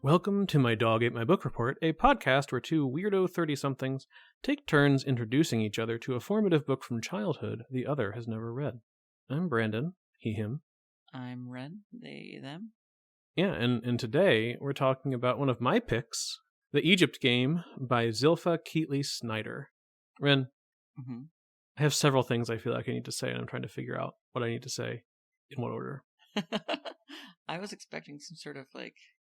Welcome to My Dog Ate My Book Report, a podcast where two weirdo 30-somethings take turns introducing each other to a formative book from childhood the other has never read. I'm Brandon, he, him. I'm Wren, they, them. Yeah, and today we're talking about one of my picks, The Egypt Game by Zilpha Keatley Snyder. Wren, I have several things I feel like I need to say, and I'm trying to figure out what I need to say in what order. I was expecting some sort of,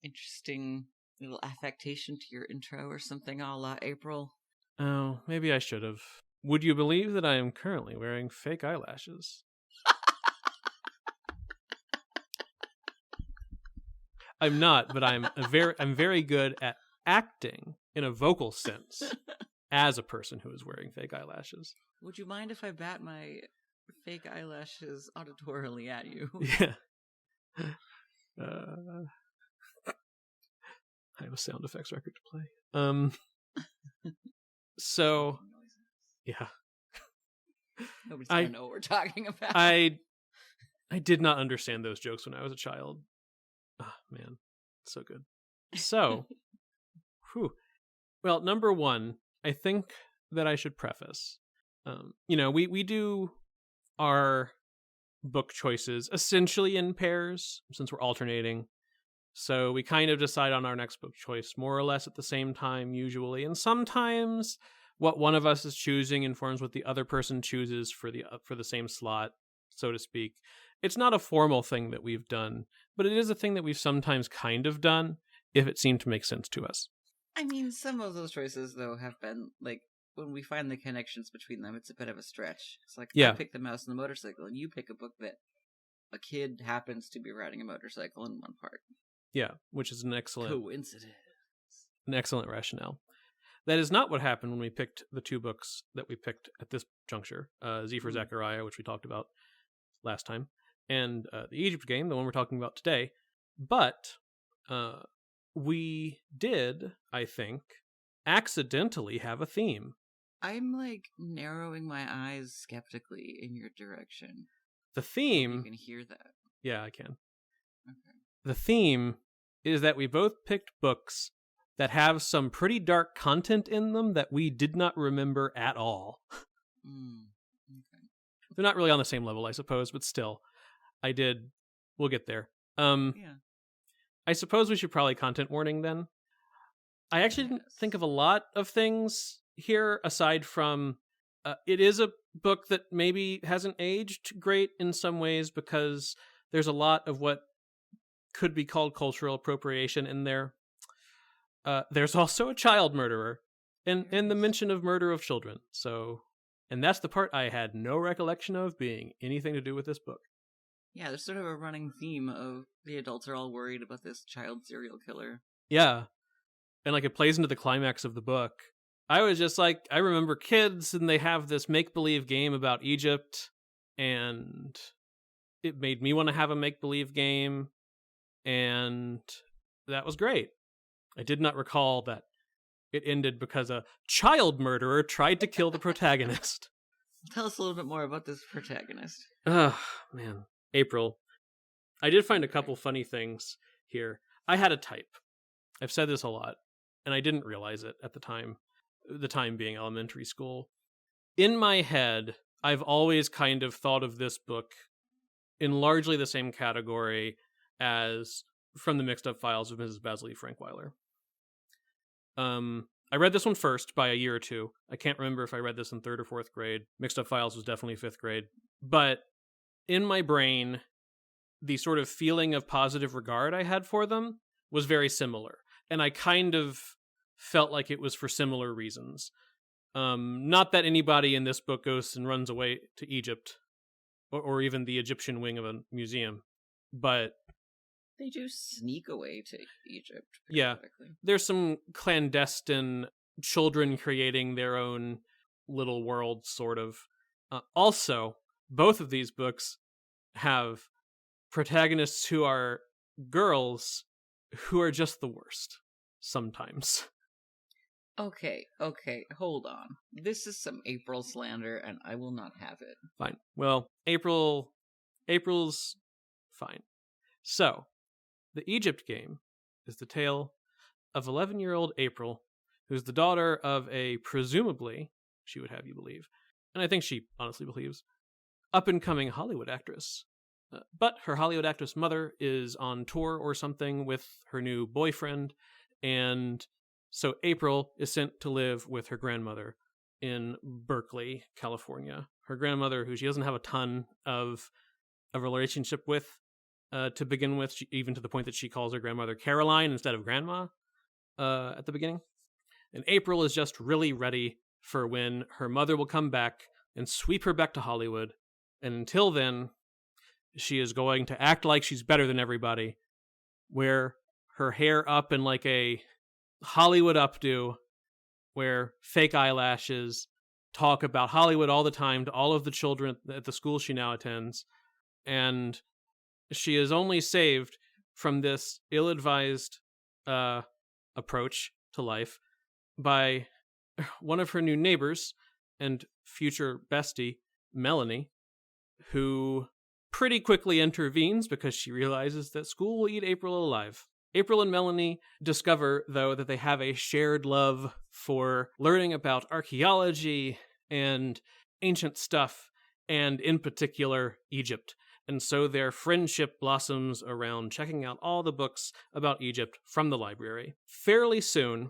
interesting little affectation to your intro or something a la April. Oh, maybe I should have. Would you believe that I am currently wearing fake eyelashes? I'm not, but I'm very good at acting in a vocal sense as a person who is wearing fake eyelashes. Would you mind if I bat my fake eyelashes auditorily at you? Yeah. I have a sound effects record to play. So, yeah. Nobody's gonna know what we're talking about. I did not understand those jokes when I was a child. Oh, man. So good. So, well, number one, I think that I should preface. We do our book choices essentially in pairs since we're alternating. So we kind of decide on our next book choice more or less at the same time usually, and sometimes what one of us is choosing informs what the other person chooses for the same slot, so to speak. It's not a formal thing that we've done, but it is a thing that we've sometimes kind of done if it seemed to make sense to us. I mean, some of those choices though have been when we find the connections between them, it's a bit of a stretch. It's like, I pick the mouse and the motorcycle, and you pick a book that a kid happens to be riding a motorcycle in one part. Yeah, which is an excellent coincidence. An excellent rationale. That is not what happened when we picked the two books that we picked at this juncture. Z for Zechariah, which we talked about last time, and the Egypt Game, the one we're talking about today. But we did, I think, accidentally have a theme. I'm narrowing my eyes skeptically in your direction. The theme... You can hear that. Yeah, I can. Okay. The theme is that we both picked books that have some pretty dark content in them that we did not remember at all. Okay. They're not really on the same level, I suppose, but still, I did. We'll get there. Yeah. I suppose we should probably content warning then. I actually didn't think of a lot of things here aside from it is a book that maybe hasn't aged great in some ways because there's a lot of what could be called cultural appropriation in there. There's also a child murderer and the mention of murder of children. And that's the part I had no recollection of being anything to do with this book. Yeah, there's sort of a running theme of the adults are all worried about this child serial killer. Yeah. And it plays into the climax of the book. I was just I remember kids and they have this make-believe game about Egypt, and it made me want to have a make-believe game, and that was great. I did not recall that it ended because a child murderer tried to kill the protagonist. Tell us a little bit more about this protagonist. Oh, man. April. I did find a couple funny things here. I had a type. I've said this a lot, and I didn't realize it at the time being elementary school. In my head, I've always kind of thought of this book in largely the same category as From the Mixed Up Files of Mrs. Basil Frankweiler. I read this one first by a year or two. I can't remember if I read this in 3rd or 4th grade. Mixed Up Files was definitely 5th grade. But in my brain, the sort of feeling of positive regard I had for them was very similar. And I kind of felt like it was for similar reasons. Not that anybody in this book goes and runs away to Egypt, or even the Egyptian wing of a museum, but they do sneak away to Egypt. Yeah, there's some clandestine children creating their own little world, sort of. Also, both of these books have protagonists who are girls who are just the worst sometimes. Okay, hold on. This is some April slander, and I will not have it. Fine. Well, April's fine. So, the Egypt Game is the tale of 11-year-old April, who's the daughter of a presumably, she would have you believe, and I think she honestly believes, up-and-coming Hollywood actress. But her Hollywood actress mother is on tour or something with her new boyfriend, and so April is sent to live with her grandmother in Berkeley, California. Her grandmother, who she doesn't have a ton of a relationship with to begin with, even to the point that she calls her grandmother Caroline instead of grandma at the beginning. And April is just really ready for when her mother will come back and sweep her back to Hollywood. And until then, she is going to act like she's better than everybody, wear her hair up in like a Hollywood updo, wear fake eyelashes, talk about Hollywood all the time to all of the children at the school she now attends. And she is only saved from this ill-advised approach to life by one of her new neighbors and future bestie, Melanie, who pretty quickly intervenes because she realizes that school will eat April alive. April and Melanie discover, though, that they have a shared love for learning about archaeology and ancient stuff, and in particular, Egypt. And so their friendship blossoms around checking out all the books about Egypt from the library. Fairly soon,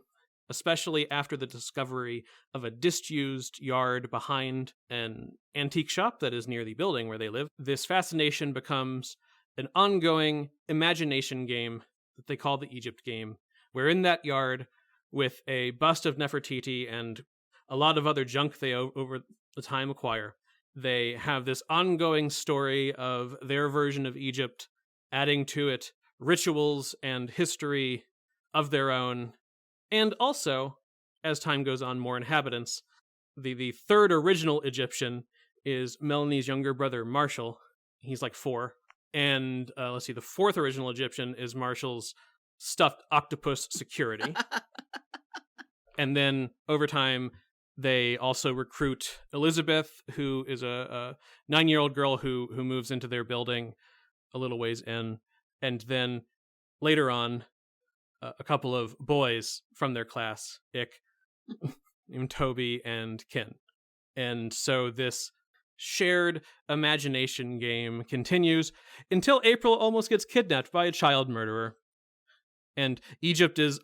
especially after the discovery of a disused yard behind an antique shop that is near the building where they live, this fascination becomes an ongoing imagination game that they call the Egypt game, where in that yard, with a bust of Nefertiti and a lot of other junk they over the time acquire, they have this ongoing story of their version of Egypt, adding to it rituals and history of their own. And also, as time goes on, more inhabitants. The third original Egyptian is Melanie's younger brother, Marshall. He's like 4. And the fourth original Egyptian is Marshall's stuffed octopus security. And then over time, they also recruit Elizabeth, who is a 9-year-old girl who moves into their building a little ways in. And then later on, a couple of boys from their class, named Toby and Ken. And so this shared imagination game continues until April almost gets kidnapped by a child murderer. And Egypt is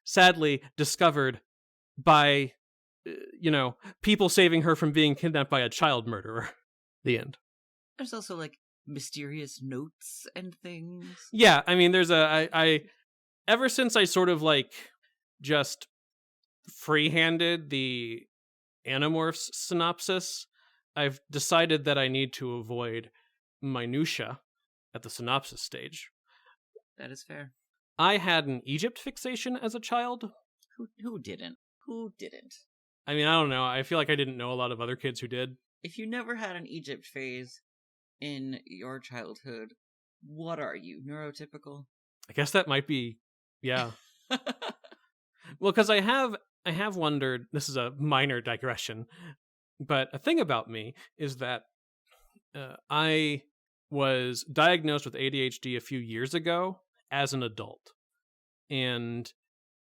sadly discovered by, people saving her from being kidnapped by a child murderer. The end. There's also like mysterious notes and things. Yeah, I mean, there's I ever since I sort of like just free-handed the Animorphs synopsis, I've decided that I need to avoid minutia at the synopsis stage. That is fair. I had an Egypt fixation as a child. Who didn't? Who didn't? I mean, I don't know. I feel like I didn't know a lot of other kids who did. If you never had an Egypt phase in your childhood, what are you? Neurotypical? I guess that might be, yeah. Well, because I have wondered, this is a minor digression, but a thing about me is that I was diagnosed with ADHD a few years ago as an adult. And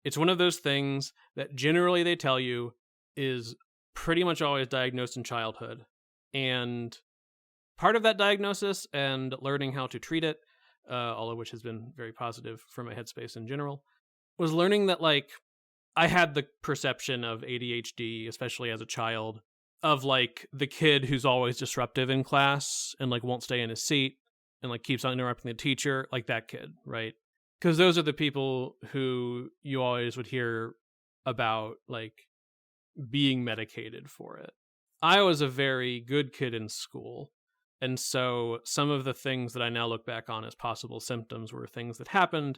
it's one of those things that generally they tell you is pretty much always diagnosed in childhood. And part of that diagnosis and learning how to treat it, all of which has been very positive for my headspace in general, was learning that, like, I had the perception of ADHD, especially as a child, of, like, the kid who's always disruptive in class and, like, won't stay in his seat and, like, keeps on interrupting the teacher, like that kid, right? Because those are the people who you always would hear about, like, being medicated for it. I was a very good kid in school, and so some of the things that I now look back on as possible symptoms were things that happened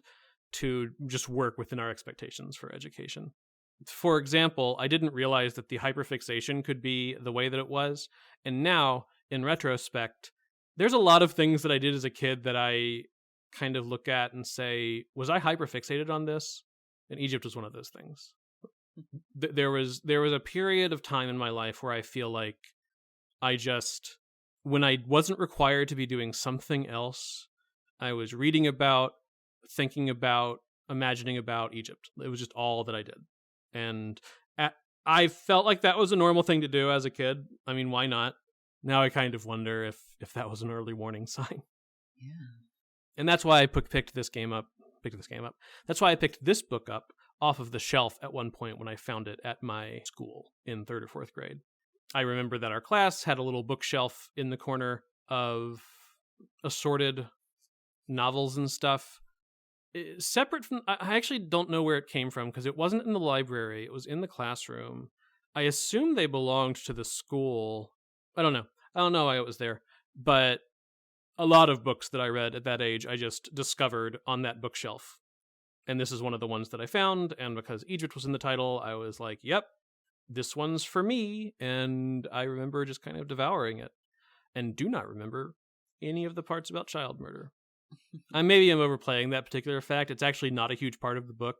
to just work within our expectations for education. For example, I didn't realize that the hyperfixation could be the way that it was, and now, in retrospect, there's a lot of things that I did as a kid that I kind of look at and say, was I hyperfixated on this? And Egypt was one of those things. There was a period of time in my life where I feel like I just, when I wasn't required to be doing something else, I was reading about imagining about Egypt. It was just all that I did. And I felt like that was a normal thing to do as a kid. I mean, why not? Now I kind of wonder if that was an early warning sign. Yeah. And that's why I picked this game up. That's why I picked this book up off of the shelf at one point when I found it at my school in 3rd or 4th grade. I remember that our class had a little bookshelf in the corner of assorted novels and stuff. Separate from, I actually don't know where it came from because it wasn't in the library. It was in the classroom. I assume they belonged to the school. I don't know why it was there. But a lot of books that I read at that age, I just discovered on that bookshelf. And this is one of the ones that I found. And because Egypt was in the title, I was like, yep, this one's for me. And I remember just kind of devouring it and do not remember any of the parts about child murder. Maybe I'm overplaying that particular fact. It's actually not a huge part of the book,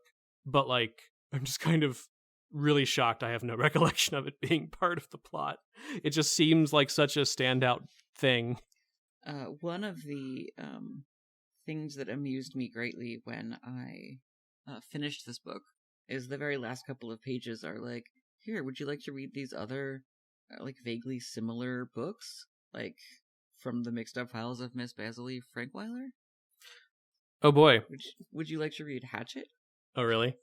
but like, I'm just kind of really shocked I have no recollection of it being part of the plot. It just seems like such a standout thing. One of the things that amused me greatly when I finished this book is the very last couple of pages are like, here, would you like to read these other like vaguely similar books? Like from the mixed up files of Miss Basiley Frankweiler? Oh boy. Would you like to read Hatchet? Oh really?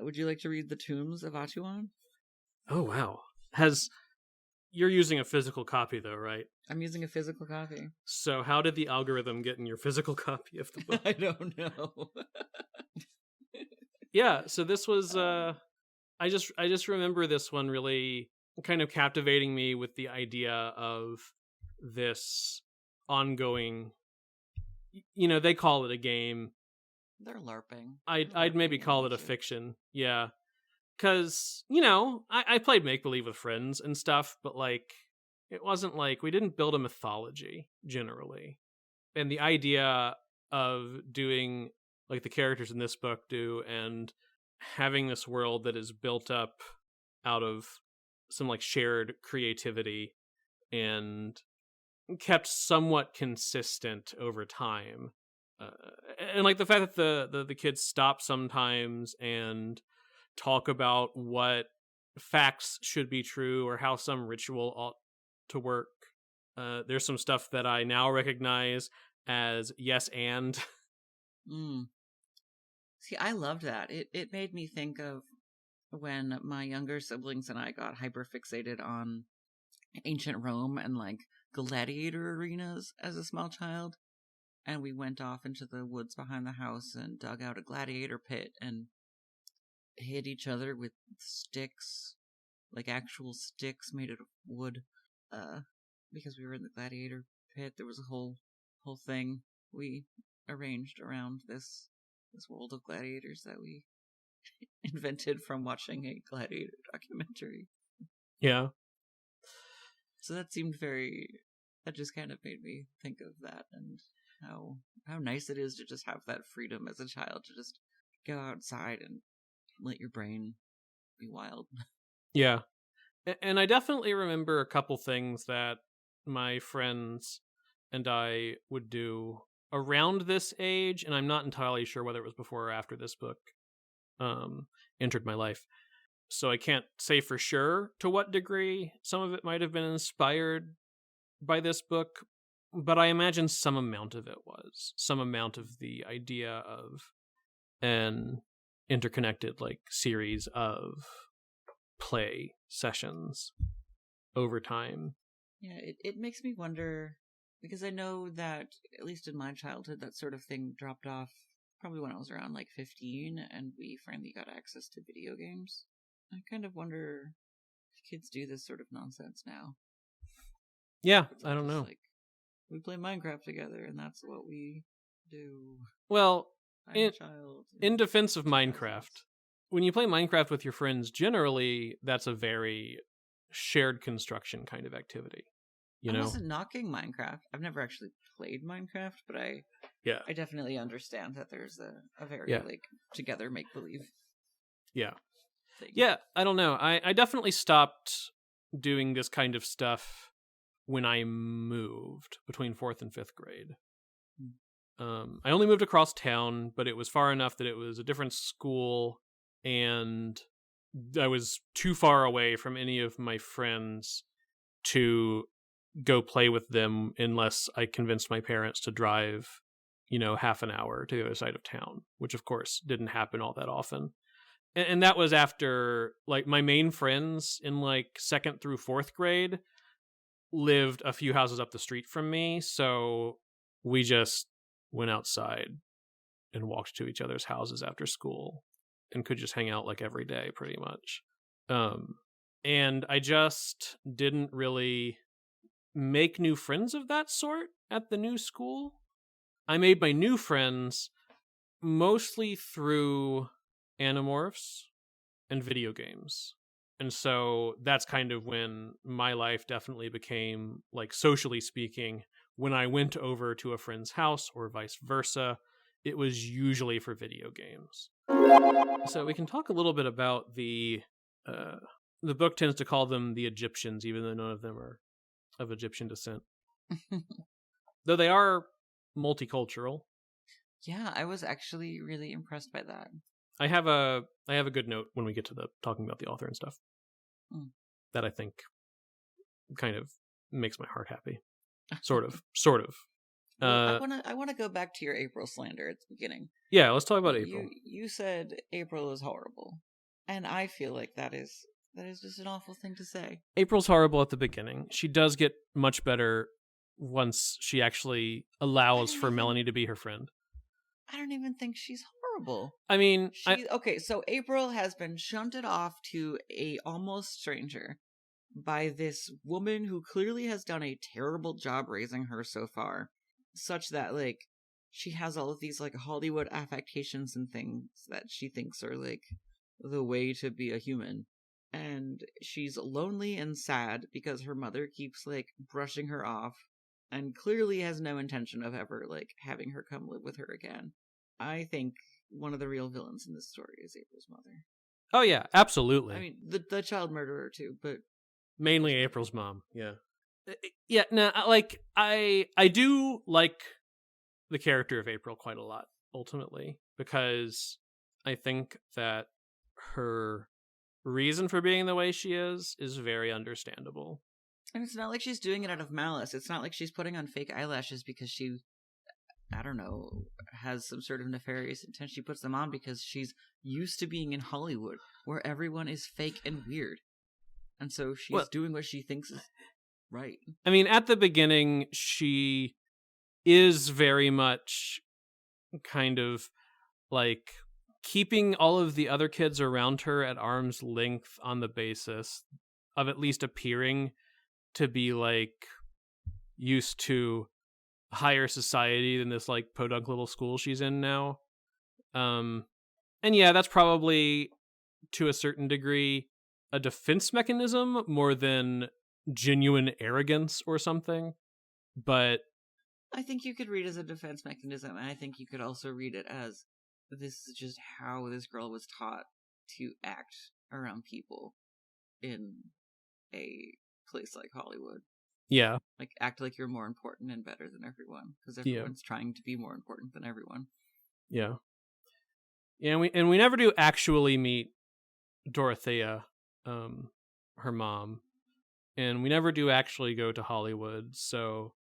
Would you like to read The Tombs of Atuan? Oh wow. You're using a physical copy though, right? I'm using a physical copy. So how did the algorithm get in your physical copy of the book? I don't know. Yeah, so this was I just remember this one really kind of captivating me with the idea of this ongoing, they call it a game. They're LARPing. I'd maybe call it a fiction. Yeah. Because, I played make-believe with friends and stuff, but, like, it wasn't like, we didn't build a mythology, generally. And the idea of doing, like the characters in this book do, and having this world that is built up out of some, like, shared creativity and kept somewhat consistent over time. And, like, the fact that the kids stop sometimes and talk about what facts should be true or how some ritual ought to work. There's some stuff that I now recognize as yes and. See, I loved that. It made me think of when my younger siblings and I got hyperfixated on ancient Rome and like gladiator arenas as a small child. And we went off into the woods behind the house and dug out a gladiator pit and hit each other with sticks, like actual sticks made out of wood, because we were in the gladiator pit. There was a whole thing we arranged around this world of gladiators that we invented from watching a gladiator documentary. Yeah. So that just kind of made me think of that and how nice it is to just have that freedom as a child to just go outside and let your brain be wild. Yeah. And I definitely remember a couple things that my friends and I would do around this age, and I'm not entirely sure whether it was before or after this book entered my life. So I can't say for sure to what degree some of it might have been inspired by this book, but I imagine some amount of it was. Some amount of the idea of an interconnected like series of play sessions over time. Yeah, it makes me wonder, because I know that at least in my childhood that sort of thing dropped off probably when I was around like 15 and we finally got access to video games. I kind of wonder if kids do this sort of nonsense now. Yeah, I don't know. Like, we play Minecraft together and that's what we do. Well, in defense of Minecraft, when you play Minecraft with your friends, generally that's a very shared construction kind of activity. I wasn't knocking Minecraft. I've never actually played Minecraft, but I definitely understand that there's a very like together make believe. Yeah. Thing. Yeah, I don't know. I definitely stopped doing this kind of stuff when I moved between 4th and 5th grade. I only moved across town, but it was far enough that it was a different school, and I was too far away from any of my friends to go play with them unless I convinced my parents to drive, half an hour to the other side of town, which of course didn't happen all that often. And that was after, like, my main friends in like 2nd through 4th grade lived a few houses up the street from me, so we just went outside and walked to each other's houses after school and could just hang out like every day pretty much. And I just didn't really make new friends of that sort at the new school. I made my new friends mostly through Animorphs and video games. And so that's kind of when my life definitely became, like, socially speaking, when I went over to a friend's house or vice versa, it was usually for video games. So we can talk a little bit about the book tends to call them the Egyptians, even though none of them are of Egyptian descent. Though they are multicultural. Yeah, I was actually really impressed by that. I have a good note when we get to the talking about the author and stuff. That I think kind of makes my heart happy. Sort of. Well, I want to go back to your April slander at the beginning. Yeah, let's talk about April. You said April is horrible, and I feel like that is just an awful thing to say. April's horrible at the beginning. She does get much better once she actually allows for Melanie to be her friend. I don't even think she's horrible. I mean, okay, so April has been shunted off to a almost stranger by this woman who clearly has done a terrible job raising her so far, such that, like, she has all of these, like, Hollywood affectations and things that she thinks are, like, the way to be a human. And she's lonely and sad because her mother keeps, like, brushing her off and clearly has no intention of ever, like, having her come live with her again. I think one of the real villains in this story is April's mother. Oh yeah, absolutely. I mean, the child murderer too, but mainly April's mom. Yeah. Yeah, no, like, I do like the character of April quite a lot, ultimately, because I think that her reason for being the way she is very understandable. And it's not like she's doing it out of malice. It's not like she's putting on fake eyelashes because she, I don't know, has some sort of nefarious intent. She puts them on because she's used to being in Hollywood, where everyone is fake and weird. And so she's doing what she thinks is right. I mean, at the beginning, she is very much kind of, like, keeping all of the other kids around her at arm's length on the basis of at least appearing to be, like, used to higher society than this, like, podunk little school she's in now. And yeah, that's probably, to a certain degree, a defense mechanism more than genuine arrogance or something. But I think you could read it as a defense mechanism, and I think you could also read it as, this is just how this girl was taught to act around people in a place like Hollywood. Yeah. Like, act like you're more important and better than everyone, because everyone's trying to be more important than everyone. Yeah. Yeah, and we never do actually meet Dorothea, her mom, and we never do actually go to Hollywood, so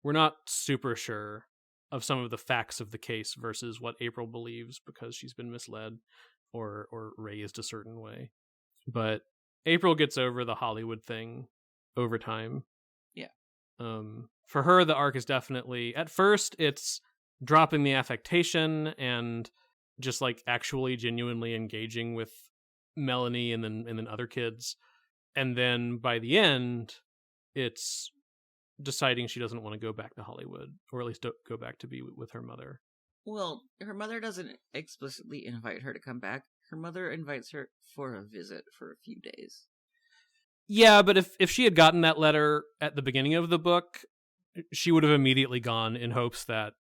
we're not super sure of some of the facts of the case versus what April believes because she's been misled or raised a certain way. But April gets over the Hollywood thing over time. Yeah. For her, the arc is definitely, at first, it's dropping the affectation and just, like, actually genuinely engaging with Melanie and then other kids. And then by the end, it's deciding she doesn't want to go back to Hollywood, or at least go back to be with her mother. Well, her mother doesn't explicitly invite her to come back. Her mother invites her for a visit for a few days. Yeah, but if she had gotten that letter at the beginning of the book, she would have immediately gone in hopes that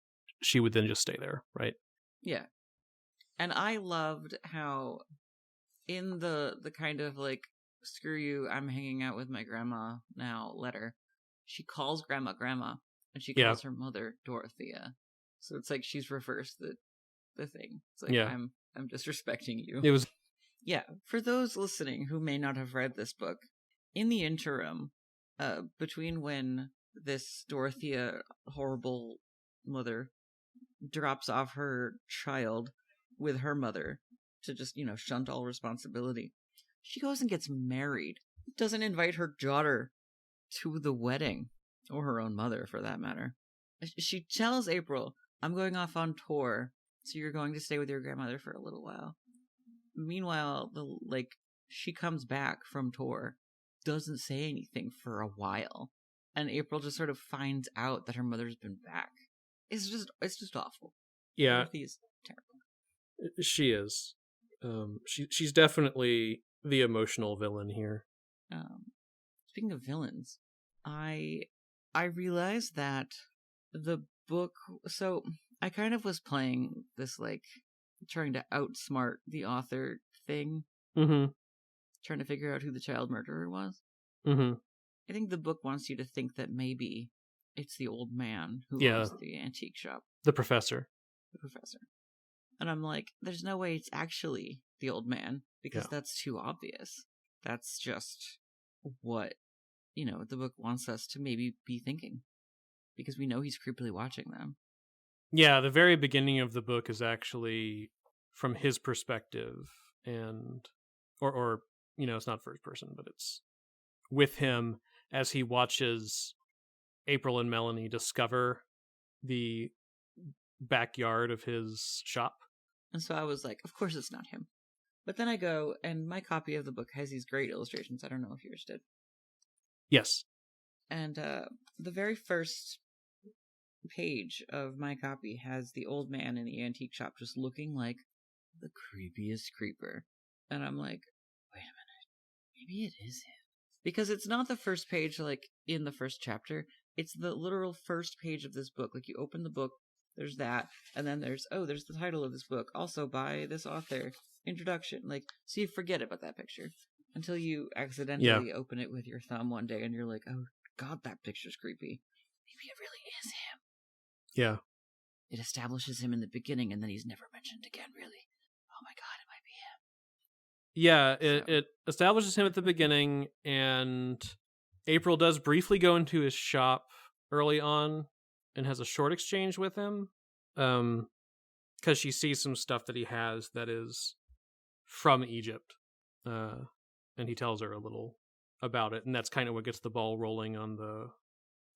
she would then just stay there, right? Yeah. And I loved how in the kind of, like, screw you, I'm hanging out with my grandma now letter, she calls grandma, and she calls her mother Dorothea. So it's like she's reversed the thing. It's like I'm disrespecting you. It was for those listening who may not have read this book, in the interim, between when this Dorothea horrible mother drops off her child with her mother to just, shunt all responsibility, she goes and gets married. Doesn't invite her daughter to the wedding, or her own mother for that matter. She tells April, I'm going off on tour, so you're going to stay with your grandmother for a little while. Meanwhile, she comes back from tour, doesn't say anything for a while, and April just sort of finds out that her mother's been back. It's just awful. Yeah. Dorothy's terrible. She is. She's definitely the emotional villain here. Speaking of villains, I realized that the book. So I kind of was playing this trying to outsmart the author thing. Mm-hmm. Trying to figure out who the child murderer was. Mm-hmm. I think the book wants you to think that maybe it's the old man who owns the antique shop. The professor. And I'm like, there's no way it's actually the old man, because that's too obvious. That's just what, the book wants us to maybe be thinking. Because we know he's creepily watching them. Yeah, the very beginning of the book is actually from his perspective, and or it's not first person, but it's with him as he watches April and Melanie discover the backyard of his shop. And so I was like, of course it's not him. But then I go, and my copy of the book has these great illustrations. I don't know if yours did. Yes. And the very first page of my copy has the old man in the antique shop just looking like the creepiest creeper. And I'm like, wait a minute, maybe it is him. Because it's not the first page in the first chapter. It's the literal first page of this book. You open the book, there's that, and then there's the title of this book, also by this author, introduction. So you forget about that picture until you accidentally open it with your thumb one day and you're like, oh god, that picture's creepy. Maybe it really is him. Yeah. It establishes him in the beginning and then he's never mentioned again, really. Oh my god, it might be him. Yeah, it establishes him at the beginning, and April does briefly go into his shop early on and has a short exchange with him, because she sees some stuff that he has that is from Egypt, and he tells her a little about it, and that's kind of what gets the ball rolling on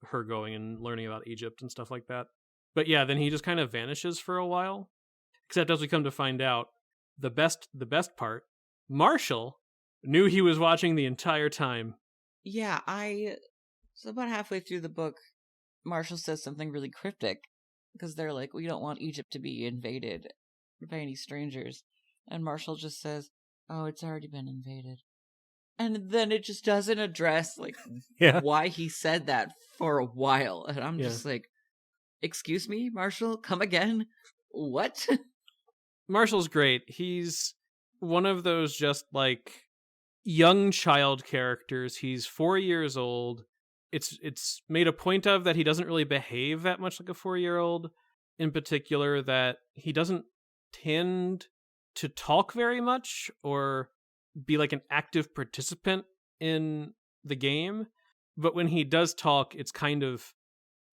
her going and learning about Egypt and stuff like that. But yeah, then he just kind of vanishes for a while, except as we come to find out, the best part, Marshall knew he was watching the entire time. Yeah, so about halfway through the book, Marshall says something really cryptic, because they're like, we don't want Egypt to be invaded by any strangers. And Marshall just says, oh, it's already been invaded. And then it just doesn't address why he said that for a while. And I'm just like, excuse me, Marshall, come again? What? Marshall's great. He's one of those just young child characters. He's 4 years old. It's made a point of that he doesn't really behave that much like a 4-year-old. In particular, that he doesn't tend to talk very much or be an active participant in the game. But when he does talk, it's kind of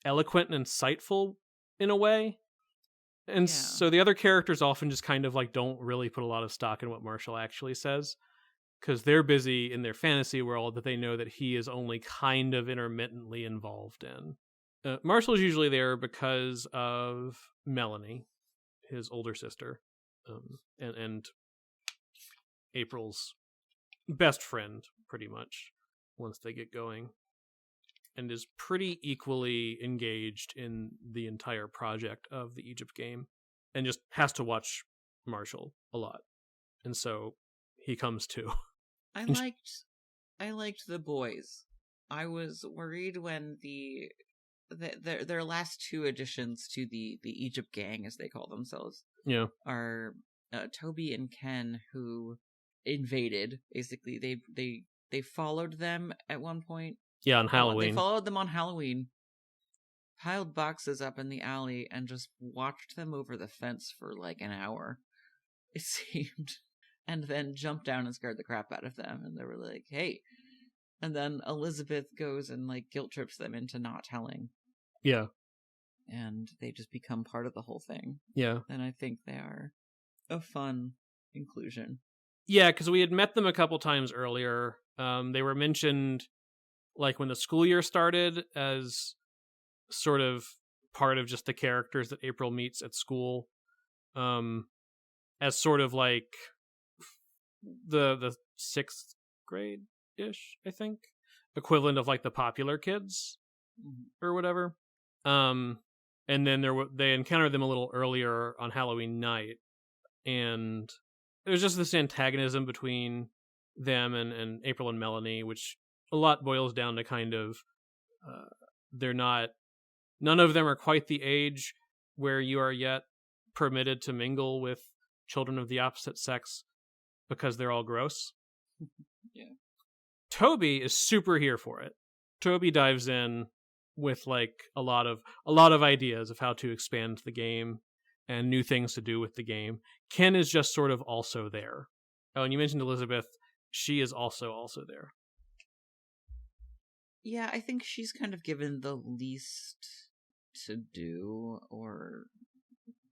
eloquent and insightful in a way. And so the other characters often just kind of don't really put a lot of stock in what Marshall actually says, because they're busy in their fantasy world that they know that he is only kind of intermittently involved in. Marshall's usually there because of Melanie, his older sister, and April's best friend, pretty much, once they get going, and is pretty equally engaged in the entire project of the Egypt game, and just has to watch Marshall a lot. And so he comes too. I liked the boys. I was worried when their last two additions to the Egypt gang, as they call themselves, are Toby and Ken, who invaded. Basically, they followed them at one point. Yeah, on Halloween. They followed them on Halloween, piled boxes up in the alley and just watched them over the fence for like an hour, it seemed, and then jumped down and scared the crap out of them. And they were like, hey. And then Elizabeth goes and like guilt trips them into not telling. Yeah. And they just become part of the whole thing. Yeah. And I think they are a fun inclusion. Yeah, because we had met them a couple times earlier. They were mentioned like when the school year started as sort of part of just the characters that April meets at school, as sort of like the 6th grade ish, I think, equivalent of like the popular kids or whatever. And then they encountered them a little earlier on Halloween night, and there's just this antagonism between them and April and Melanie, which a lot boils down to kind of none of them are quite the age where you are yet permitted to mingle with children of the opposite sex because they're all gross. Yeah. Toby is super here for it. Toby dives in with like a lot of ideas of how to expand the game and new things to do with the game. Ken is just sort of also there. Oh, and you mentioned Elizabeth. She is also there. Yeah, I think she's kind of given the least to do or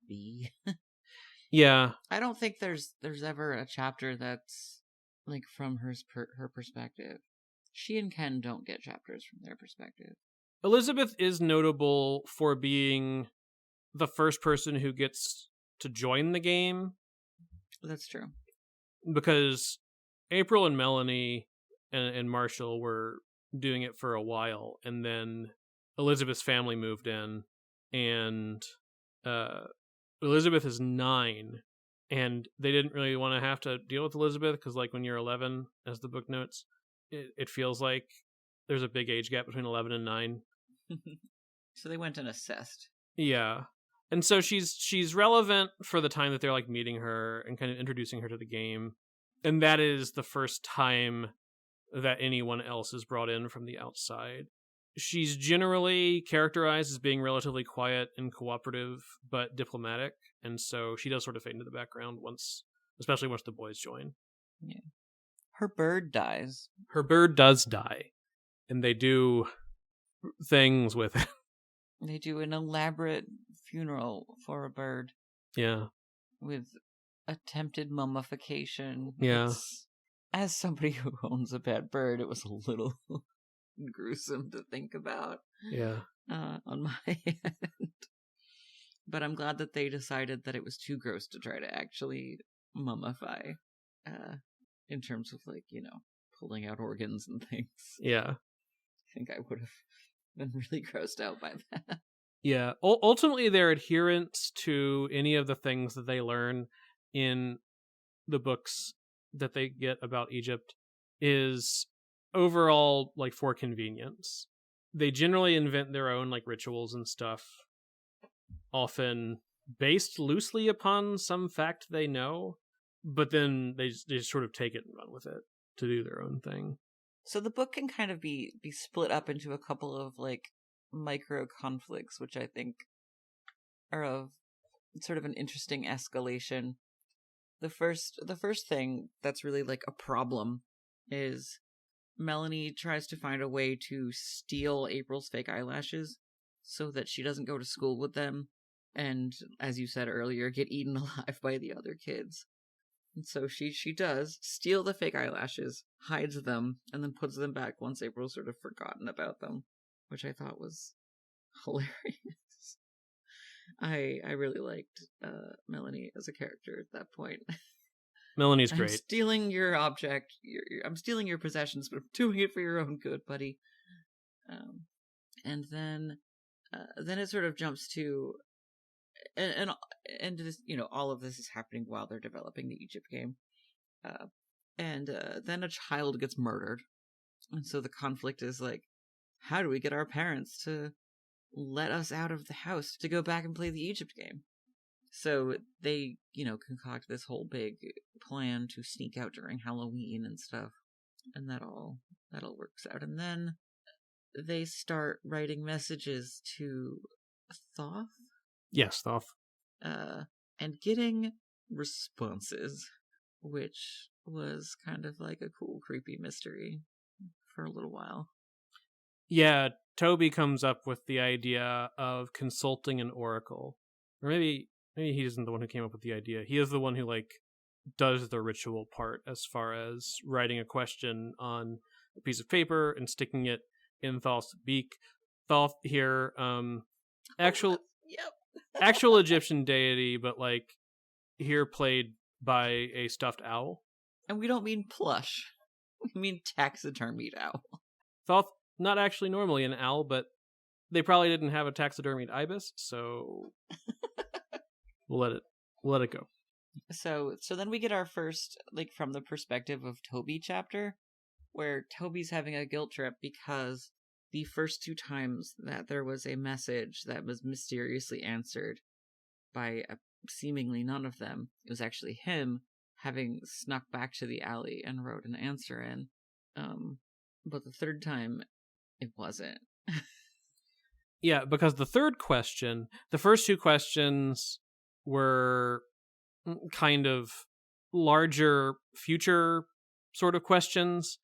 be. Yeah. I don't think there's ever a chapter that's like from her perspective. She and Ken don't get chapters from their perspective. Elizabeth is notable for being the first person who gets to join the game. That's true. Because April and Melanie and Marshall were doing it for a while, and then Elizabeth's family moved in, and Elizabeth is 9, and they didn't really want to have to deal with Elizabeth because, like, when you're 11, as the book notes, it feels like there's a big age gap between 11 and 9. So they went and assessed. Yeah. And so she's relevant for the time that they're like meeting her and kind of introducing her to the game. And that is the first time that anyone else is brought in from the outside. She's generally characterized as being relatively quiet and cooperative, but diplomatic. And so she does sort of fade into the background especially once the boys join. Yeah. Her bird dies. Her bird does die. And they do things with it. They do an elaborate funeral for a bird. Yeah. With attempted mummification. Yeah. As somebody who owns a pet bird, it was a little gruesome to think about. Yeah. On my end. But I'm glad that they decided that it was too gross to try to actually mummify. In terms of, like, pulling out organs and things. Yeah. I think I would have been really grossed out by that. Yeah. Ultimately, their adherence to any of the things that they learn in the books that they get about Egypt is overall, like, for convenience. They generally invent their own, like, rituals and stuff, often based loosely upon some fact they know, but then they just sort of take it and run with it to do their own thing. So the book can kind of be split up into a couple of, like, micro conflicts, which I think are of sort of an interesting escalation. The first thing that's really like a problem is Melanie tries to find a way to steal April's fake eyelashes so that she doesn't go to school with them and, as you said earlier, get eaten alive by the other kids. And so she does steal the fake eyelashes, hides them, and then puts them back once April's sort of forgotten about them, which I thought was hilarious. I really liked Melanie as a character at that point. Melanie's great. I'm stealing your object. I'm stealing your possessions, but I'm doing it for your own good, buddy. And then it sort of jumps to, and this, all of this is happening while they're developing the Egypt game. And then a child gets murdered, and so the conflict is like, how do we get our parents to let us out of the house to go back and play the Egypt game? So they, concoct this whole big plan to sneak out during Halloween and stuff. And that all works out. And then they start writing messages to Thoth. Yes, Thoth. And getting responses, which was kind of like a cool, creepy mystery for a little while. Yeah, Toby comes up with the idea of consulting an oracle. Or maybe he isn't the one who came up with the idea. He is the one who, like, does the ritual part as far as writing a question on a piece of paper and sticking it in Thoth's beak. Thoth here, actual Egyptian deity, but, like, here played by a stuffed owl. And we don't mean plush. We mean taxidermied owl. Thoth, not actually normally an owl, but they probably didn't have a taxidermied ibis, so we'll let it go. So then we get our first, like, from the perspective of Toby chapter, where Toby's having a guilt trip because the first 2 times that there was a message that was mysteriously answered by seemingly none of them, it was actually him having snuck back to the alley and wrote an answer in. But the 3rd time, it wasn't. Yeah, because the 3rd question, the first 2 questions were kind of larger future sort of questions,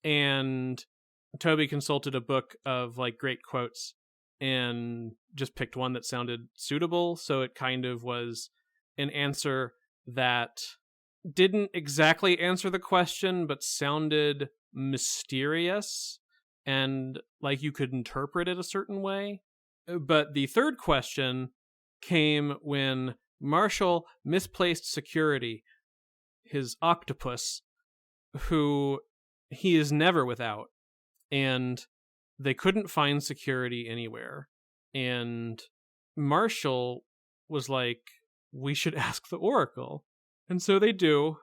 and Toby consulted a book of, like, great quotes and just picked one that sounded suitable, so it kind of was an answer that didn't exactly answer the question but sounded mysterious and like you could interpret it a certain way. But the 3rd question came when Marshall misplaced security, his octopus, who he is never without, and they couldn't find security anywhere. And Marshall was like, we should ask the Oracle. And so they do.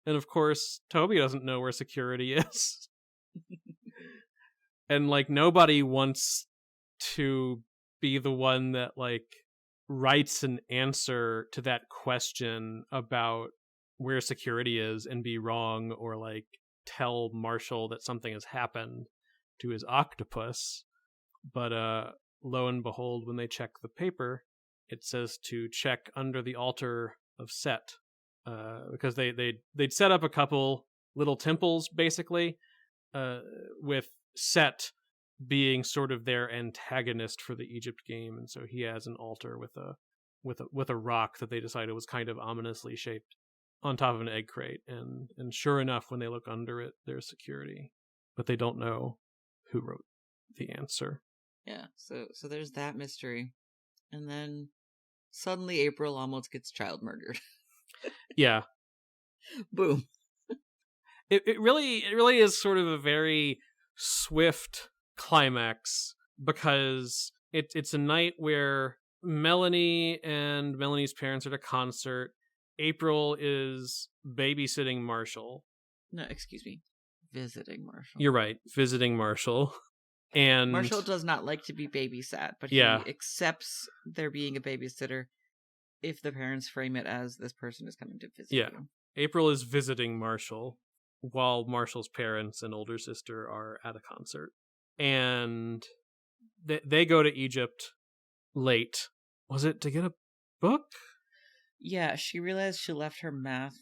And of course, Toby doesn't know where security is. And, like, nobody wants to be the one that, like, writes an answer to that question about where security is and be wrong, or, like, tell Marshall that something has happened to his octopus. But lo and behold, when they check the paper, it says to check under the altar of Set, because they'd set up a couple little temples, basically, with Set being sort of their antagonist for the Egypt game, and so he has an altar with a rock that they decided was kind of ominously shaped on top of an egg crate, and sure enough, when they look under it, there's security, but they don't know who wrote the answer. Yeah, so there's that mystery, and then suddenly April almost gets child murdered. Yeah. Boom. It really is sort of a very swift climax, because it's a night where Melanie and Melanie's parents are at a concert. April is babysitting Marshall. No, excuse me. Visiting Marshall. You're right, visiting Marshall. And Marshall does not like to be babysat, but he accepts there being a babysitter if the parents frame it as this person is coming to visit you. April is visiting Marshall while Marshall's parents and older sister are at a concert. And they go to Egypt late. Was it to get a book? Yeah, she realized she left her math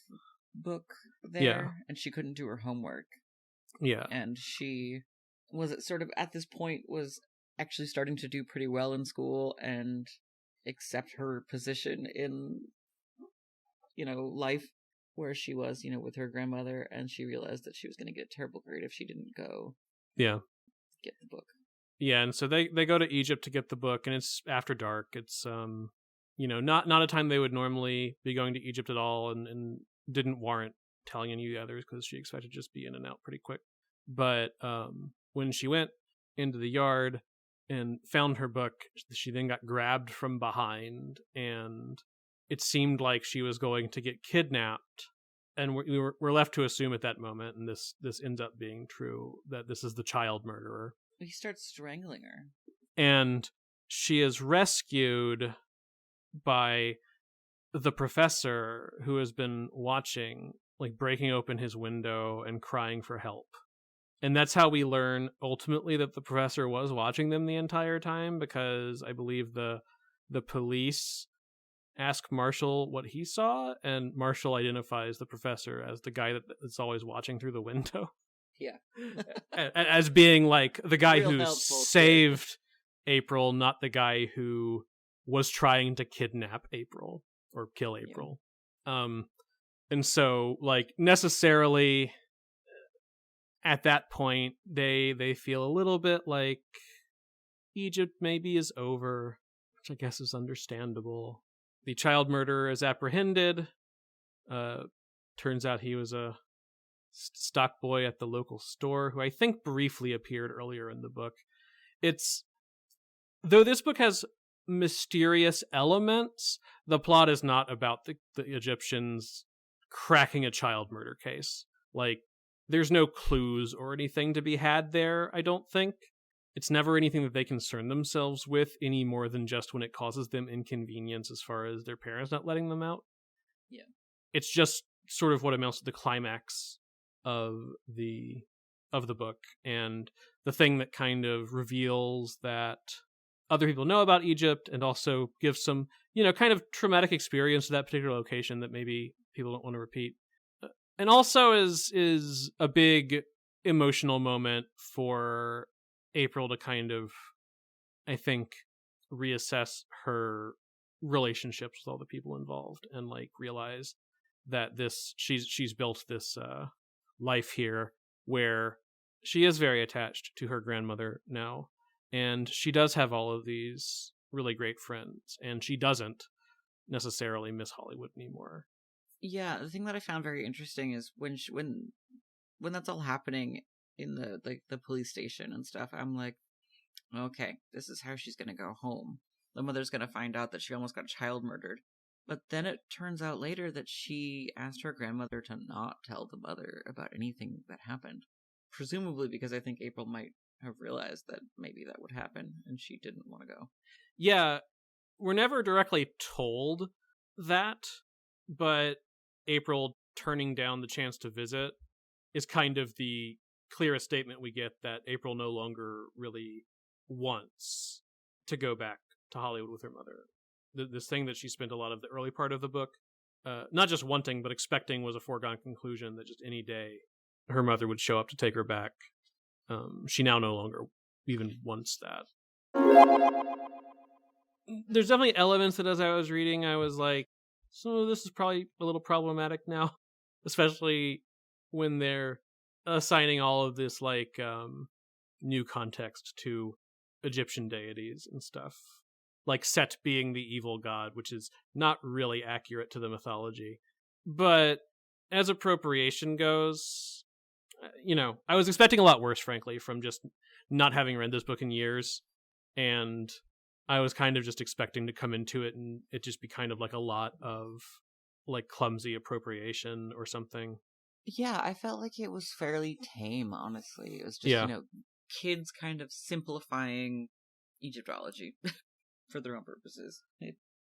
book there, and she couldn't do her homework. Yeah. And she was sort of, at this point, was actually starting to do pretty well in school and accept her position in, life, where she was, with her grandmother, and she realized that she was going to get a terrible grade if she didn't go get the book. Yeah, and so they go to Egypt to get the book, and it's after dark. It's not a time they would normally be going to Egypt at all, and didn't warrant telling any of the others because she expected to just be in and out pretty quick. But when she went into the yard and found her book, she then got grabbed from behind, and it seemed like she was going to get kidnapped. And we're left to assume at that moment, and this ends up being true, that this is the child murderer. He starts strangling her. And she is rescued by the professor, who has been watching, like, breaking open his window and crying for help. And that's how we learn ultimately that the professor was watching them the entire time, because I believe the police ask Marshall what he saw, and Marshall identifies the professor as the guy that's always watching through the window. Yeah. As being like the guy Real who helpful saved April, not the guy who was trying to kidnap April or kill April. Yeah. And so, like, necessarily at that point, they feel a little bit like Egypt maybe is over, which I guess is understandable. The child murderer is apprehended. Turns out he was a stock boy at the local store who I think briefly appeared earlier in the book. Though this book has mysterious elements, the plot is not about the Egyptians cracking a child murder case. Like, there's no clues or anything to be had there, I don't think. It's never anything that they concern themselves with any more than just when it causes them inconvenience as far as their parents not letting them out. Yeah. It's just sort of what amounts to the climax of the book, and the thing that kind of reveals that other people know about Egypt, and also gives some, kind of traumatic experience to that particular location that maybe people don't want to repeat. And also is a big emotional moment for April to kind of, I think, reassess her relationships with all the people involved, and like realize that she's built this life here where she is very attached to her grandmother now, and she does have all of these really great friends, and she doesn't necessarily miss Hollywood anymore. Yeah, the thing that I found very interesting is when that's all happening in the police station and stuff, I'm like, okay, this is how she's gonna go home. The mother's gonna find out that she almost got child murdered. But then it turns out later that she asked her grandmother to not tell the mother about anything that happened. Presumably because I think April might have realized that maybe that would happen and she didn't want to go. Yeah, we're never directly told that, but April turning down the chance to visit is kind of the clearest statement we get that April no longer really wants to go back to Hollywood with her mother. This thing that she spent a lot of the early part of the book not just wanting but expecting was a foregone conclusion, that just any day her mother would show up to take her back. She now no longer even wants that. There's definitely elements that as I was reading I was like, so this is probably a little problematic now, especially when they're assigning all of this like new context to Egyptian deities and stuff, like Set being the evil god, which is not really accurate to the mythology. But as appropriation goes, I was expecting a lot worse, frankly, from just not having read this book in years, and I was kind of just expecting to come into it and it just be kind of like a lot of like clumsy appropriation or something. Yeah, I felt like it was fairly tame, honestly. It was just, kids kind of simplifying Egyptology for their own purposes.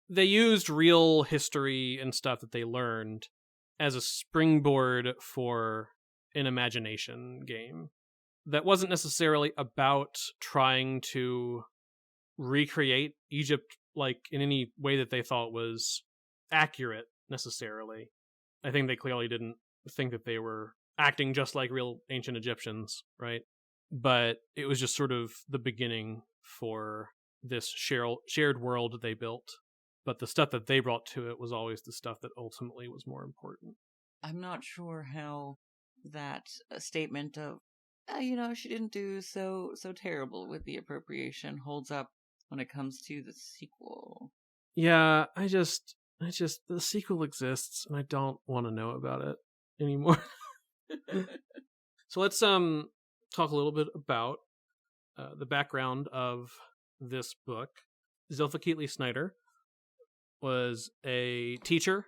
They used real history and stuff that they learned as a springboard for an imagination game that wasn't necessarily about trying to recreate Egypt like in any way that they thought was accurate necessarily. I think they clearly didn't think that they were acting just like real ancient Egyptians, right? But it was just sort of the beginning for this shared world they built. But the stuff that they brought to it was always the stuff that ultimately was more important. I'm not sure how that statement of, she didn't do so terrible with the appropriation holds up when it comes to the sequel. Yeah, I just the sequel exists and I don't want to know about it anymore. So let's talk a little bit about the background of this book. Zilpha Keatley Snyder was a teacher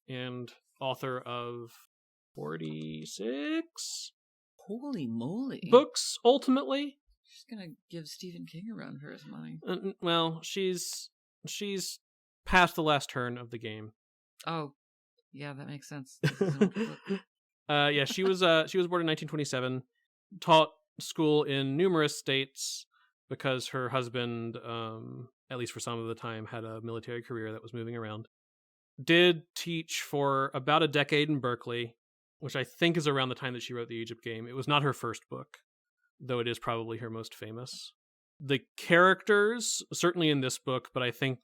and author of 46 holy moly books ultimately. She's gonna give Stephen King a run for his money. Well, she's past the last turn of the game. Oh, yeah, that makes sense. Yeah, she was born in 1927. taught school in numerous states because her husband, at least for some of the time, had a military career that was moving around. Did teach for about a decade in Berkeley, which I think is around the time that she wrote the Egypt Game. It was not her first book, though it is probably her most famous. The characters, certainly in this book, but I think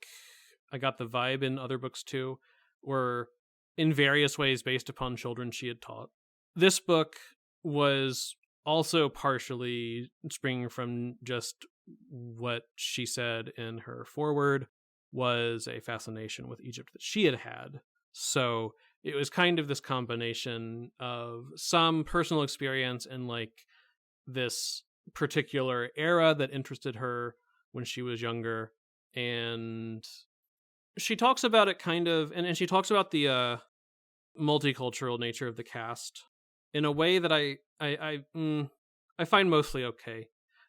I got the vibe in other books too, were in various ways based upon children she had taught. This book was also partially springing from just what she said in her foreword was a fascination with Egypt that she had had. So it was kind of this combination of some personal experience and like this particular era that interested her when she was younger. And she talks about it kind of, and she talks about the multicultural nature of the cast in a way that I find mostly okay.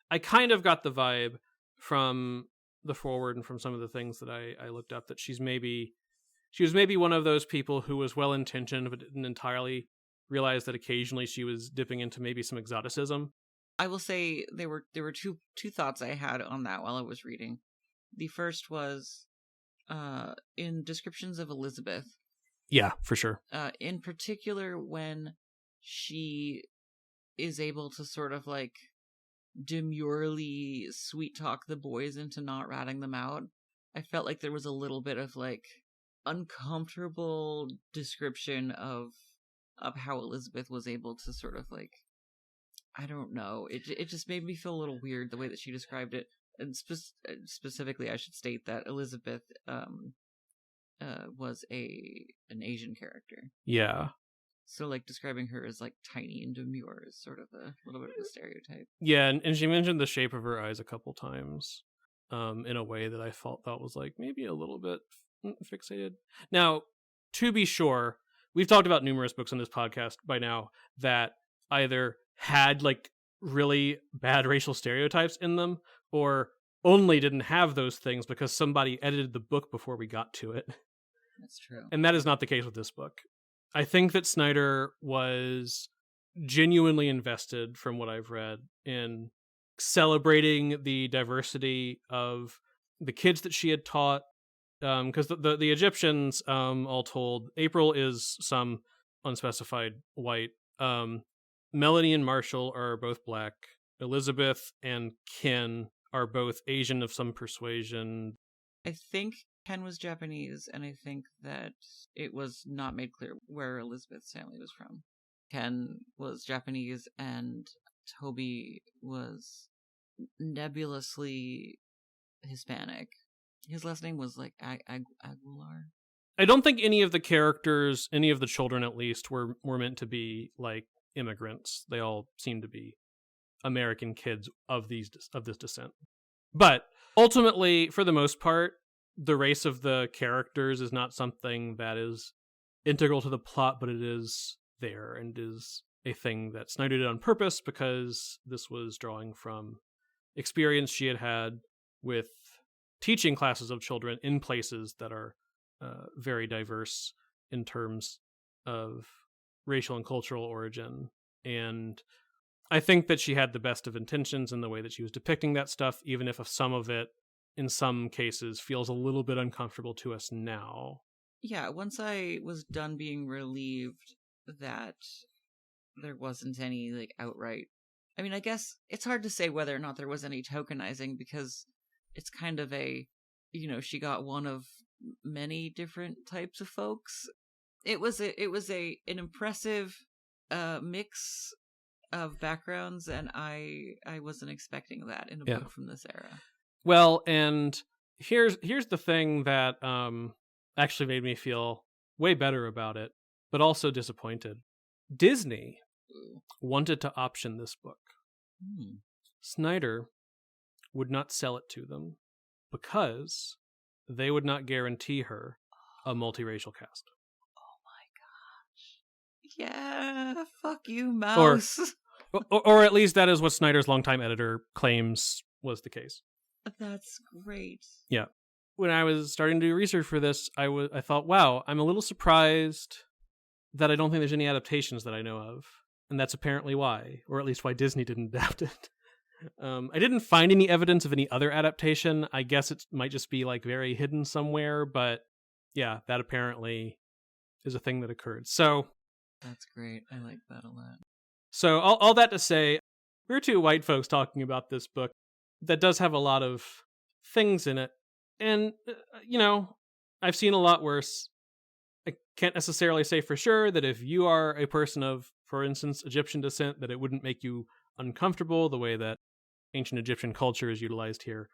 I kind of got the vibe from the forward and from some of the things that I looked up that she was maybe one of those people who was well intentioned but didn't entirely realize that occasionally she was dipping into maybe some exoticism. I will say there were two thoughts I had on that while I was reading. The first was in descriptions of Elizabeth. Yeah, for sure. In particular, when she is able to sort of like demurely sweet talk the boys into not ratting them out, I felt like there was a little bit of like uncomfortable description of how Elizabeth was able to sort of like, I don't know, it just made me feel a little weird the way that she described it. And specifically, I should state that Elizabeth was an Asian character. Yeah. So, like, describing her as, like, tiny and demure is sort of a little bit of a stereotype. Yeah, and she mentioned the shape of her eyes a couple times in a way that I thought was, like, maybe a little bit fixated. Now, to be sure, we've talked about numerous books on this podcast by now that either had, like, really bad racial stereotypes in them or only didn't have those things because somebody edited the book before we got to it. That's true. And that is not the case with this book. I think that Snyder was genuinely invested, from what I've read, in celebrating the diversity of the kids that she had taught. Because the Egyptians, all told, April is some unspecified white. Melanie and Marshall are both black. Elizabeth and Ken are both Asian of some persuasion. I think Ken was Japanese, and I think that it was not made clear where Elizabeth's family was from. Ken was Japanese, and Toby was nebulously Hispanic. His last name was like Aguilar. I don't think any of the characters, any of the children at least, were meant to be like immigrants. They all seem to be American kids of this descent. But ultimately, for the most part, the race of the characters is not something that is integral to the plot, but it is there and is a thing that Snyder did on purpose because this was drawing from experience she had had with teaching classes of children in places that are very diverse in terms of racial and cultural origin. And I think that she had the best of intentions in the way that she was depicting that stuff, even if some of it, in some cases, feels a little bit uncomfortable to us now. Yeah, once I was done being relieved that there wasn't any, like, outright... I mean, I guess it's hard to say whether or not there was any tokenizing, because it's kind of a, she got one of many different types of folks. It was an impressive mix of backgrounds, and I wasn't expecting that in a book from this era. Well, and here's the thing that actually made me feel way better about it, but also disappointed. Disney wanted to option this book. Snyder would not sell it to them because they would not guarantee her a multiracial cast. Oh my gosh. Yeah, fuck you, Mouse. Or at least that is what Snyder's longtime editor claims was the case. That's great. Yeah. When I was starting to do research for this, I thought, wow, I'm a little surprised that I don't think there's any adaptations that I know of. and that's apparently why, or at least why Disney didn't adapt it. I didn't find any evidence of any other adaptation. I guess it might just be like very hidden somewhere, but yeah, that apparently is a thing that occurred. So that's great. I like that a lot. So all that to say, we're two white folks talking about this book that does have a lot of things in it. And, I've seen a lot worse. I can't necessarily say for sure that if you are a person of, for instance, Egyptian descent, that it wouldn't make you uncomfortable the way that ancient Egyptian culture is utilized here.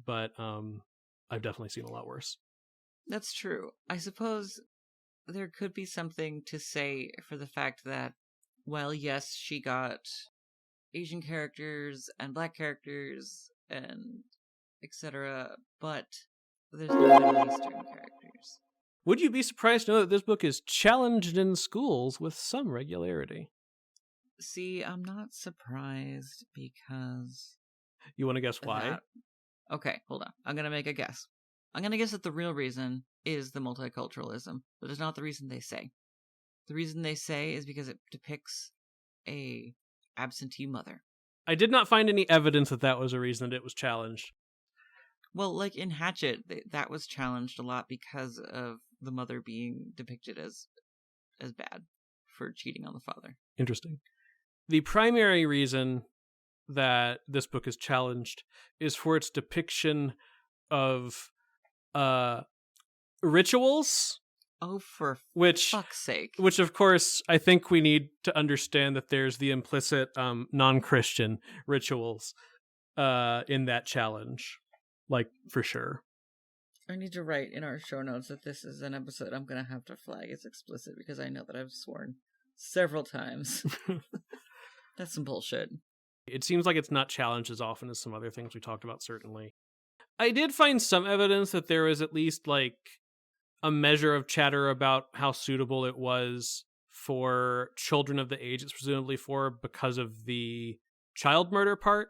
But I've definitely seen a lot worse. That's true. I suppose there could be something to say for the fact that, well, yes, she got Asian characters and Black characters and etc., but there's no Middle Eastern characters. Would you be surprised to know that this book is challenged in schools with some regularity? See, I'm not surprised because... You want to guess why? Okay, hold on. I'm going to make a guess. I'm going to guess that the real reason is the multiculturalism, but it's not the reason they say. The reason they say is because it depicts a absentee mother. I did not find any evidence that was a reason that it was challenged. Well, like in Hatchet, that was challenged a lot because of the mother being depicted as bad for cheating on the father. Interesting. The primary reason that this book is challenged is for its depiction of rituals. Oh, for fuck's sake. Which, of course, I think we need to understand that there's the implicit non-Christian rituals in that challenge. Like, for sure. I need to write in our show notes that this is an episode I'm going to have to flag as explicit because I know that I've sworn several times. That's some bullshit. It seems like it's not challenged as often as some other things we talked about, certainly. I did find some evidence that there was at least, like, a measure of chatter about how suitable it was for children of the age it's presumably for because of the child murder part.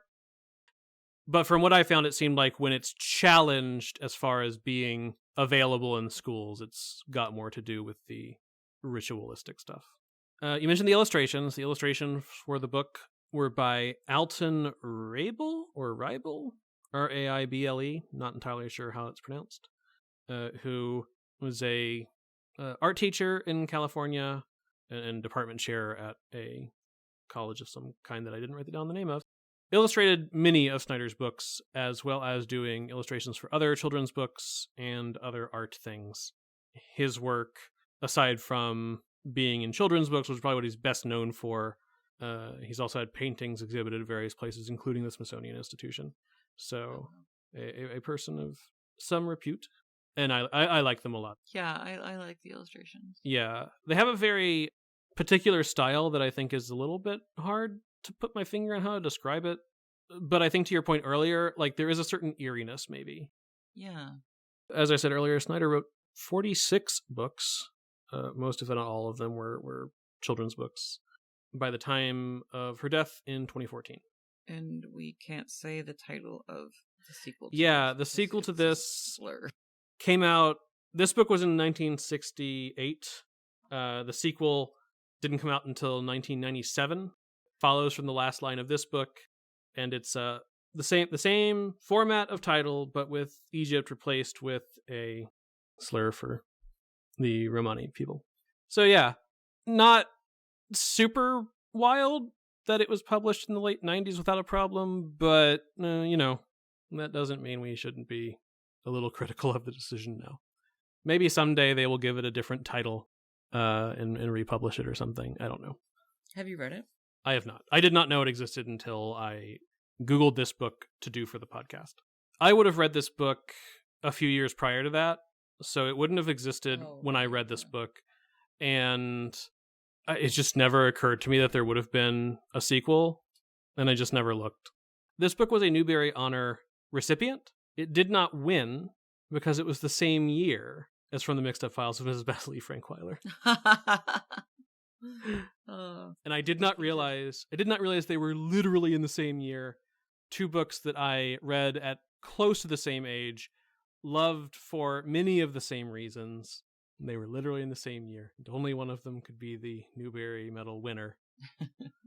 But from what I found, it seemed like when it's challenged as far as being available in schools, it's got more to do with the ritualistic stuff. You mentioned the illustrations. The illustrations for the book were by Alton Rabel, or Ribel, Raible, not entirely sure how it's pronounced, who was a art teacher in California and department chair at a college of some kind that I didn't write down the name of. Illustrated many of Snyder's books, as well as doing illustrations for other children's books and other art things. His work, aside from being in children's books, was probably what he's best known for. He's also had paintings exhibited at various places, including the Smithsonian Institution. So, a person of some repute. And I like them a lot. Yeah, I like the illustrations. Yeah. They have a very particular style that I think is a little bit hard to put my finger on how to describe it. But I think to your point earlier, like, there is a certain eeriness, maybe. Yeah. As I said earlier, Snyder wrote 46 books. Most, if not all of them, were children's books by the time of her death in 2014. And we can't say the title of the sequel to the sequel to this came out. This book was in 1968. The sequel didn't come out until 1997. Follows from the last line of this book, and it's the same format of title, but with Egypt replaced with a slur for the Romani people. So yeah, not super wild that it was published in the late 90s without a problem, but that doesn't mean we shouldn't be a little critical of the decision now. Maybe someday they will give it a different title and republish it or something. I don't know. Have you read it? I have not. I did not know it existed until I Googled this book to do for the podcast. I would have read this book a few years prior to that, so it wouldn't have existed when I read this book. And it just never occurred to me that there would have been a sequel, and I just never looked. This book was a Newbery Honor recipient. It did not win because it was the same year as From the Mixed Up Files of Mrs. Basil E. Frankweiler. And I did not realize they were literally in the same year. Two books that I read at close to the same age, loved for many of the same reasons. They were literally in the same year. And only one of them could be the Newbery Medal winner.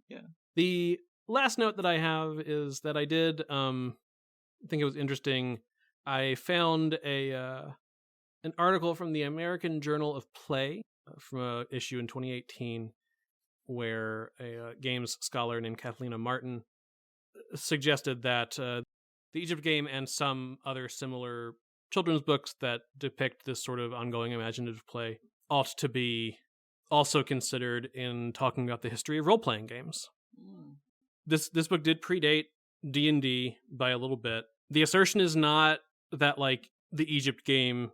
Yeah. The last note that I have is that I did think it was interesting. I found an article from the American Journal of Play from an issue in 2018 where a games scholar named Kathleen Martin suggested that the Egypt game and some other similar children's books that depict this sort of ongoing imaginative play ought to be also considered in talking about the history of role-playing games. This book did predate D&D by a little bit. The assertion is not that like the Egypt game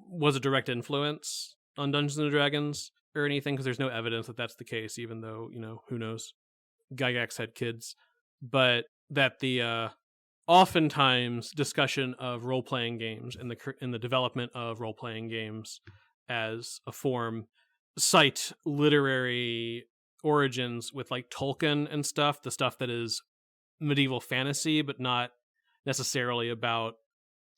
was a direct influence on Dungeons and Dragons or anything, because there's no evidence that that's the case, even though, who knows, Gygax had kids. But that the oftentimes discussion of role-playing games and in the development of role-playing games as a form cite literary origins with like Tolkien and stuff, the stuff that is medieval fantasy, but not necessarily about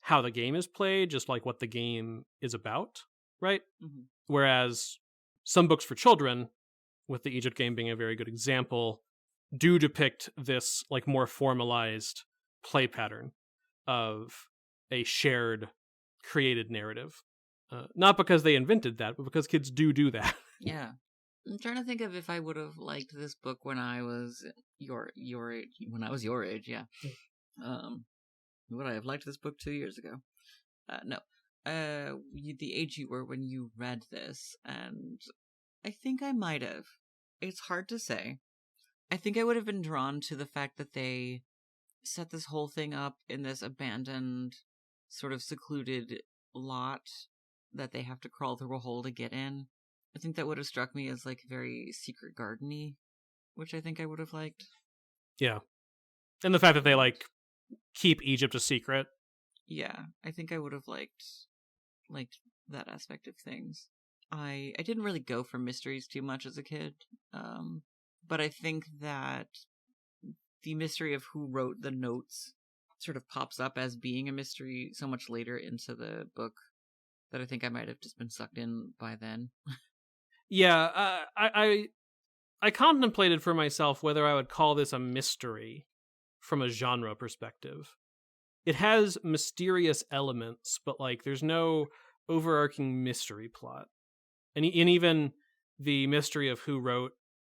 how the game is played, just like what the game is about, right? Mm-hmm. Whereas some books for children, with the Egypt game being a very good example, do depict this like more formalized play pattern of a shared created narrative. Not because they invented that, but because kids do that. Yeah. I'm trying to think of if I would have liked this book when I was your age. When I was your age, yeah. Would I have liked this book 2 years ago? No. The age you were when you read this, and I think I might have. It's hard to say. I think I would have been drawn to the fact that they set this whole thing up in this abandoned, sort of secluded lot that they have to crawl through a hole to get in. I think that would have struck me as like very Secret Garden-y, which I think I would have liked. Yeah. And the fact that they like keep Egypt a secret. Yeah, I think I would have liked that aspect of things. I didn't really go for mysteries too much as a kid, but I think that the mystery of who wrote the notes sort of pops up as being a mystery so much later into the book that I think I might have just been sucked in by then. Yeah, I contemplated for myself whether I would call this a mystery from a genre perspective. It has mysterious elements, but like there's no overarching mystery plot. And even the mystery of who wrote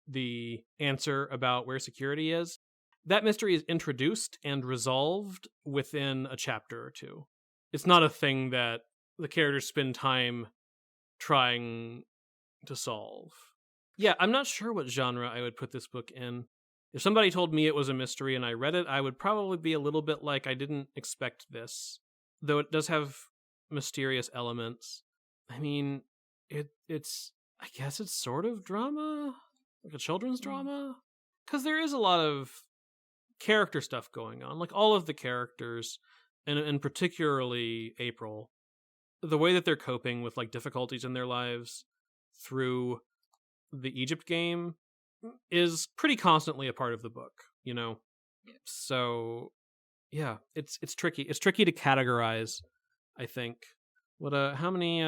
the answer about where security is, that mystery is introduced and resolved within a chapter or two. It's not a thing that the characters spend time trying to solve. Yeah, I'm not sure what genre I would put this book in. If somebody told me it was a mystery and I read it, I would probably be a little bit like, I didn't expect this. Though it does have mysterious elements. I mean, it's I guess it's sort of drama, like a children's drama, because there is a lot of character stuff going on. Like all of the characters, and particularly April, the way that they're coping with like difficulties in their lives through the Egypt game is pretty constantly a part of the book, Yeah. So yeah, it's tricky. It's tricky to categorize, I think. What how many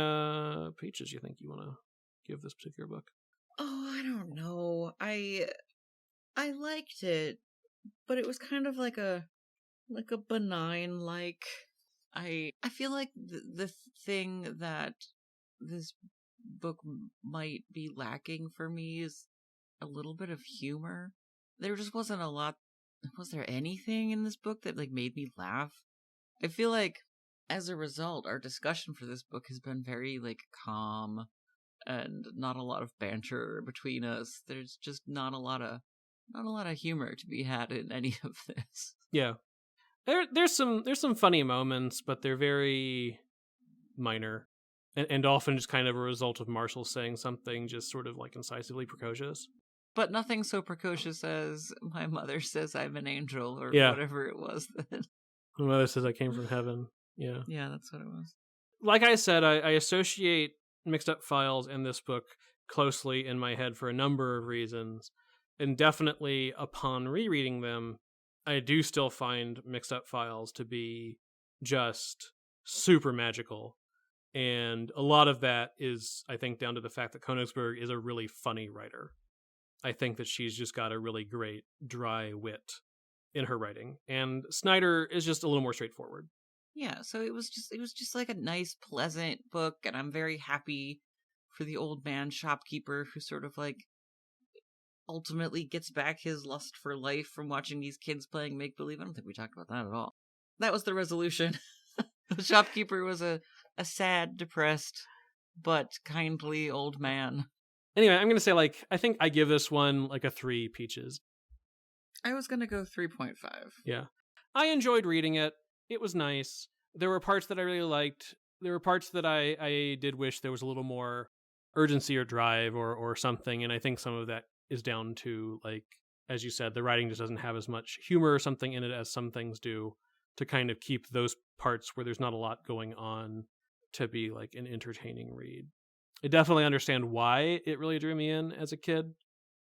pages do you think you want to give this particular book? Oh, I don't know. I liked it, but it was kind of like a benign I feel like the thing that this book might be lacking for me is a little bit of humor. There just wasn't a lot. Was there anything in this book that like made me laugh? I feel like as a result, our discussion for this book has been very like calm and not a lot of banter between us. There's just not a lot of humor to be had in any of this. Yeah. There's some funny moments, but they're very minor. And often just kind of a result of Marshall saying something just sort of like incisively precocious. But nothing so precocious as my mother says I'm an angel, or whatever it was then. My mother says I came from heaven. Yeah. Yeah, that's what it was. Like I said, I associate Mixed Up Files and this book closely in my head for a number of reasons. And definitely upon rereading them, I do still find Mixed Up Files to be just super magical. And a lot of that is, I think, down to the fact that Königsberg is a really funny writer. I think that she's just got a really great dry wit in her writing, and Snyder is just a little more straightforward. Yeah, so it was just like a nice, pleasant book, and I'm very happy for the old man shopkeeper who sort of like ultimately gets back his lust for life from watching these kids playing make-believe. I don't think we talked about that at all. That was the resolution. The shopkeeper was a sad, depressed, but kindly old man. Anyway, I'm going to say, like, I think I give this one, like, a 3 peaches. I was going to go 3.5. Yeah. I enjoyed reading it. It was nice. There were parts that I really liked. There were parts that I did wish there was a little more urgency or drive or something, and I think some of that is down to, like, as you said, the writing just doesn't have as much humor or something in it as some things do, to kind of keep those parts where there's not a lot going on to be, like, an entertaining read. I definitely understand why it really drew me in as a kid.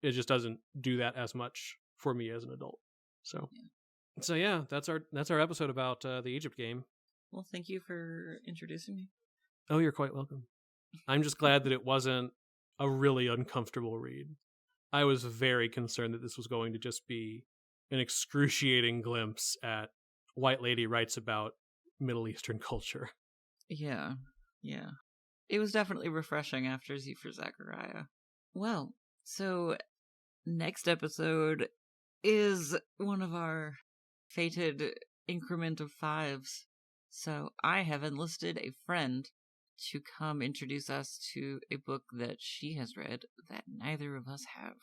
It just doesn't do that as much for me as an adult. So yeah, that's our episode about the Egypt game. Well, thank you for introducing me. Oh, you're quite welcome. I'm just glad that it wasn't a really uncomfortable read. I was very concerned that this was going to just be an excruciating glimpse at white lady writes about Middle Eastern culture. Yeah. It was definitely refreshing after Z for Zachariah. Well, so next episode is one of our fated increment of 5s. So I have enlisted a friend to come introduce us to a book that she has read that neither of us have.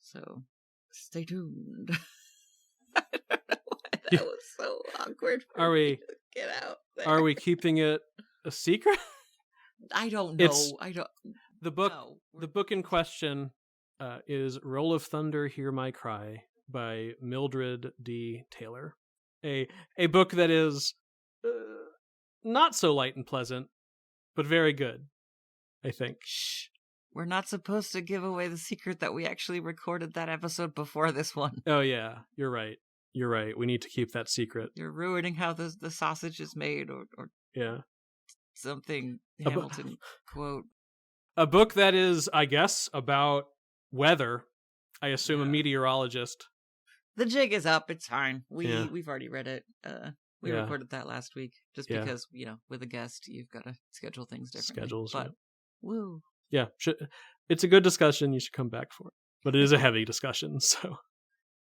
So stay tuned. I don't know why that was so awkward for me to get out there. Are we keeping it a secret? I don't know. The book in question is Roll of Thunder, Hear My Cry by Mildred D. Taylor. A book that is not so light and pleasant, but very good, I think. Shh. We're not supposed to give away the secret that we actually recorded that episode before this one. Oh yeah, you're right. We need to keep that secret. You're ruining how the sausage is made or yeah. Something Hamilton quote. A book that is, I guess, about weather. I assume a meteorologist. The jig is up. It's fine. We've already read it. We recorded that last week just because, with a guest, you've got to schedule things differently. Schedules. But, woo. Yeah. It's a good discussion. You should come back for it. But it is a heavy discussion, so.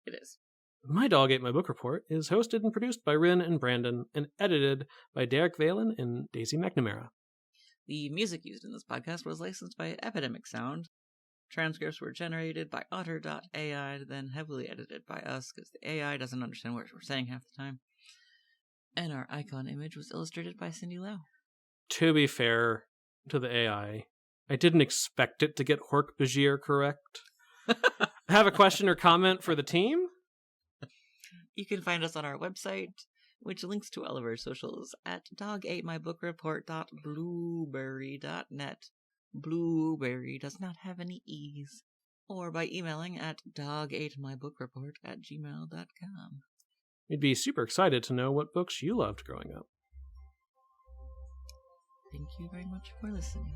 It is. My Dog Ate My Book Report is hosted and produced by Wren and Brandon and edited by Derrick, Valen, and Daisy McNamara. The music used in this podcast was licensed by Epidemic Sound. Transcripts were generated by Otter.ai, then heavily edited by us because the AI doesn't understand what we're saying half the time. And our icon image was illustrated by Cindy Lau. To be fair to the AI, I didn't expect it to get Hork-Bajir correct. Have a question or comment for the team? You can find us on our website, which links to all of our socials at dogatemybookreport.blueberry.net. Blueberry does not have any E's. Or by emailing at dogatemybookreport@gmail.com. We'd be super excited to know what books you loved growing up. Thank you very much for listening.